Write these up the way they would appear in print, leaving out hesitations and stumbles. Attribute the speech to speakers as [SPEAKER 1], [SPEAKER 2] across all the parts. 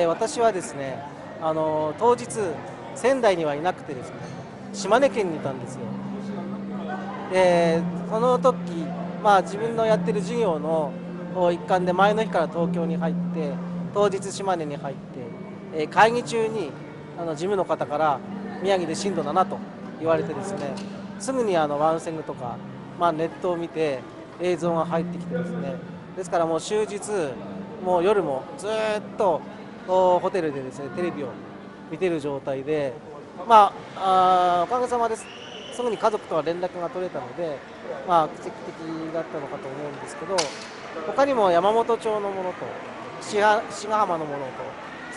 [SPEAKER 1] 私はですね、当日、仙台にはいなくてですね、島根県にいたんですよ。で、その時、自分のやってる授業の一環で前の日から東京に入って、当日島根に入って、会議中に事務の方から宮城で震度7と言われてですね、すぐにワンセグとか、ネットを見て映像が入ってきてですね、ですからもう終日、もう夜もずっとホテルでですねテレビを見てる状態で、おかげさまですすぐに家族とは連絡が取れたので、奇跡的だったのかと思うんですけど、他にも山本町のものと志賀浜のものと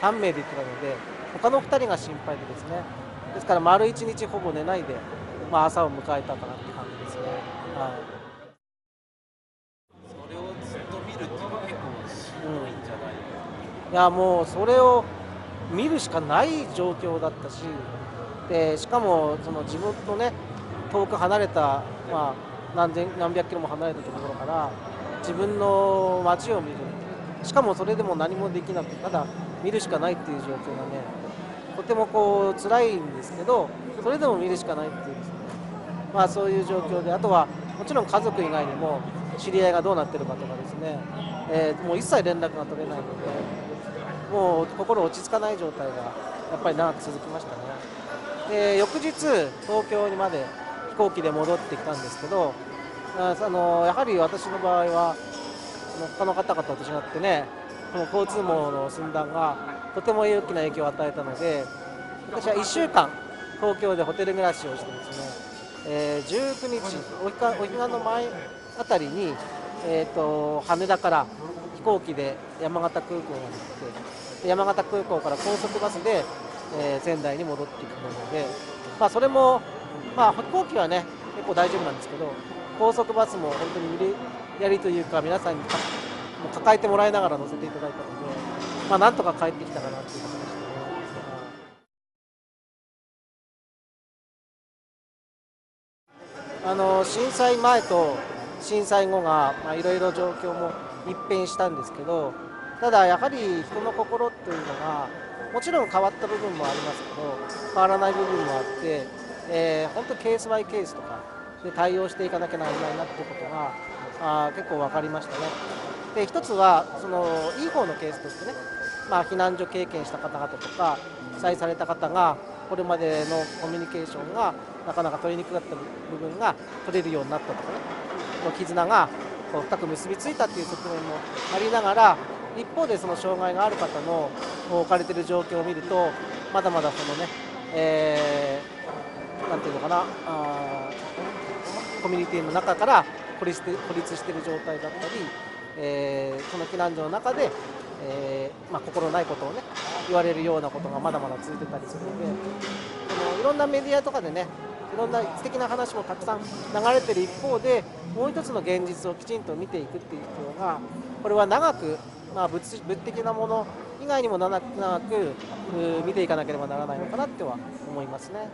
[SPEAKER 1] 3名で行ってたので、他の2人が心配でですね、ですから丸1日ほぼ寝ないで、朝を迎えたかなって感じですね。はい。
[SPEAKER 2] それをずっと見るっていうのは結構しんどいんじゃないですか？
[SPEAKER 1] いやもうそれを見るしかない状況だったし、でしかもその自分とね遠く離れた、何百キロも離れたところから自分の街を見る、しかもそれでも何もできなくてただ見るしかないっていう状況がね、とてもこう辛いんですけど、それでも見るしかないっていうですね、そういう状況で、あとはもちろん家族以外にも知り合いがどうなってるかとかですね、もう一切連絡が取れないので、もう心落ち着かない状態がやっぱり長く続きましたね。で翌日東京にまで飛行機で戻ってきたんですけど、やはり私の場合は他の方々と違ってね、この交通網の寸断がとても大きな影響を与えたので、私は1週間東京でホテル暮らしをしてですね、19日お彼岸の前あたりに、羽田から飛行機で山形空港まで行って、山形空港から高速バスで、仙台に戻ってきたので、それも、飛行機はね結構大丈夫なんですけど、高速バスも本当に無理やりというか、皆さんにもう抱えてもらいながら乗せていただいたので、なんとか帰ってきたかなっていう感じでしたね。震災前と震災後がいろいろ状況も一変したんですけど、ただやはり人の心というのがもちろん変わった部分もありますけど、変わらない部分もあって、本当ケースバイケースとかで対応していかなきゃならないなっていうことが結構分かりましたね。で一つはそのいい方のケースとしてね、避難所経験した方々とか被災された方がこれまでのコミュニケーションがなかなか取りにくかった部分が取れるようになったとかね、の絆がこう深く結びついたっていう側面もありながら、一方でその障害がある方の置かれている状況を見ると、まだまだそのね、なんていうのかな、コミュニティの中から孤立している状態だったり、その避難所の中で、心ないことをね言われるようなことがまだまだ続いてたりするので、いろんなメディアとかでね、いろんな素敵な話もたくさん流れてる一方で、もう一つの現実をきちんと見ていくっていう必要が、これは長く、物的なもの以外にも長く見ていかなければならないのかなっては思いますね。は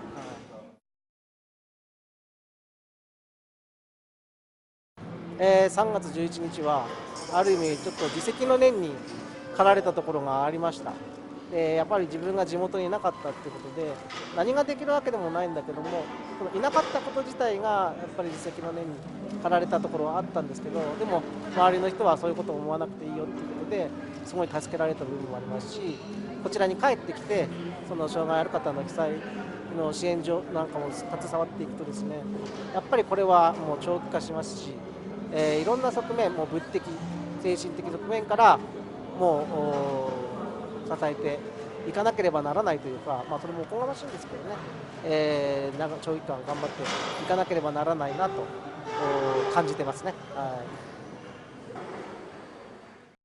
[SPEAKER 1] い。3月11日はある意味ちょっと自責の念に駆られたところがありました。でやっぱり自分が地元にいなかったっていうことで、何ができるわけでもないんだけども、そのいなかったこと自体がやっぱり自責の念に駆られたところはあったんですけど、でも周りの人はそういうことを思わなくていいよっていうことですごい助けられた部分もありますし、こちらに帰ってきてその障害ある方の被災の支援所なんかも携わっていくとですね、やっぱりこれはもう長期化しますし、いろんな側面、もう物的精神的側面からもう支えていかなければならないというか、それもおこがましいんですけどね、長期間頑張っていかなければならないなと感じてますね。はい。